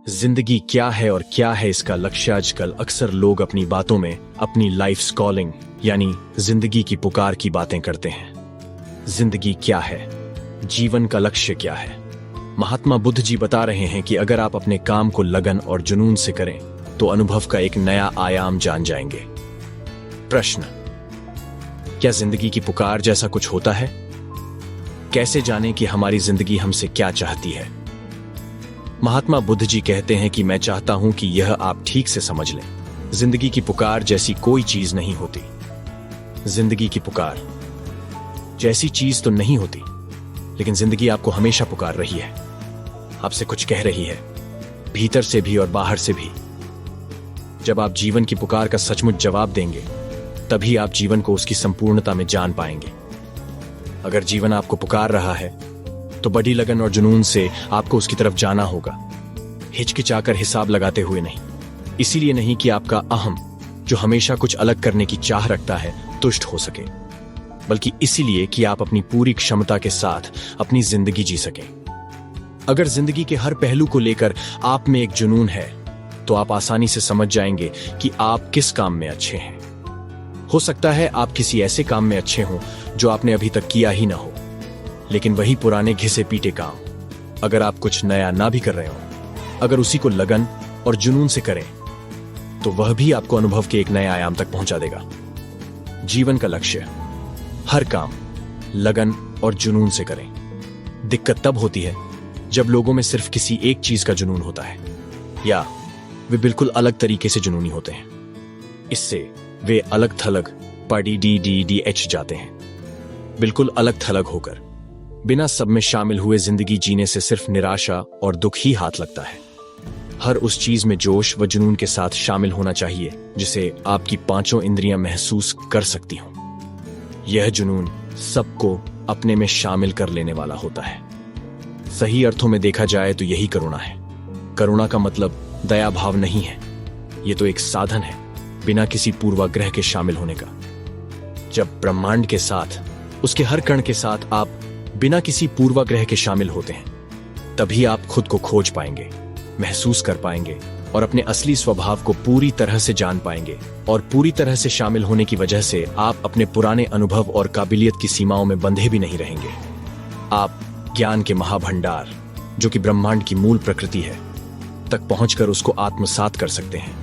जिंदगी क्या है और क्या है इसका लक्ष्य आजकल अक्सर लोग अपनी बातों में अपनी लाइफ कॉलिंग यानी जिंदगी की पुकार की बातें करते हैं। जिंदगी क्या है, जीवन का लक्ष्य क्या है? महात्मा बुद्ध जी बता रहे हैं कि अगर आप अपने काम को लगन और जुनून से करें तो अनुभव का एक नया आयाम जान जाएंगे। प्रश्न, क्या जिंदगी की पुकार जैसा कुछ होता है? कैसे जानें कि हमारी जिंदगी हमसे क्या चाहती है? महात्मा बुद्ध जी कहते हैं कि मैं चाहता हूं कि यह आप ठीक से समझ लें, जिंदगी की पुकार जैसी कोई चीज नहीं होती। जिंदगी की पुकार जैसी चीज तो नहीं होती, लेकिन जिंदगी आपको हमेशा पुकार रही है, आपसे कुछ कह रही है, भीतर से भी और बाहर से भी। जब आप जीवन की पुकार का सचमुच जवाब देंगे, तभी आप जीवन को उसकी संपूर्णता में जान पाएंगे। अगर जीवन आपको पुकार रहा है तो बड़ी लगन और जुनून से आपको उसकी तरफ जाना होगा, हिचकिचाकर हिसाब लगाते हुए नहीं। इसीलिए नहीं कि आपका अहम, जो हमेशा कुछ अलग करने की चाह रखता है, तुष्ट हो सके, बल्कि इसीलिए कि आप अपनी पूरी क्षमता के साथ अपनी जिंदगी जी सकें। अगर जिंदगी के हर पहलू को लेकर आप में एक जुनून है, तो आप आसानी से समझ जाएंगे कि आप किस काम में अच्छे हैं। हो सकता है आप किसी ऐसे काम में अच्छे हों जो आपने अभी तक किया ही ना हो, लेकिन वही पुराने घिसे पीटे काम, अगर आप कुछ नया ना भी कर रहे हो, अगर उसी को लगन और जुनून से करें, तो वह भी आपको अनुभव के एक नए आयाम तक पहुंचा देगा। जीवन का लक्ष्य, हर काम लगन और जुनून से करें। दिक्कत तब होती है जब लोगों में सिर्फ किसी एक चीज का जुनून होता है, या वे बिल्कुल अलग तरीके से जुनूनी होते हैं। इससे वे अलग थलग PDDDH जाते हैं। बिल्कुल अलग थलग होकर बिना सब में शामिल हुए जिंदगी जीने से सिर्फ निराशा और दुख ही हाथ लगता है। हर उस चीज में जोश व जुनून के साथ शामिल होना चाहिए जिसे आपकी पांचों इंद्रियां महसूस कर सकती हों। यह जुनून सबको अपने में शामिल कर लेने वाला होता है। सही अर्थों में देखा जाए तो यही करुणा है। करुणा का मतलब दया भाव नहीं है, यह तो एक साधन है बिना किसी पूर्वाग्रह के शामिल होने का। जब ब्रह्मांड के साथ, उसके हर कण के साथ आप बिना किसी पूर्वाग्रह के शामिल होते हैं, तभी आप खुद को खोज पाएंगे, महसूस कर पाएंगे और अपने असली स्वभाव को पूरी तरह से जान पाएंगे। और पूरी तरह से शामिल होने की वजह से आप अपने पुराने अनुभव और काबिलियत की सीमाओं में बंधे भी नहीं रहेंगे। आप ज्ञान के महाभंडार, जो कि ब्रह्मांड की मूल प्रकृति है, तक पहुंचकर उसको आत्मसात कर सकते हैं।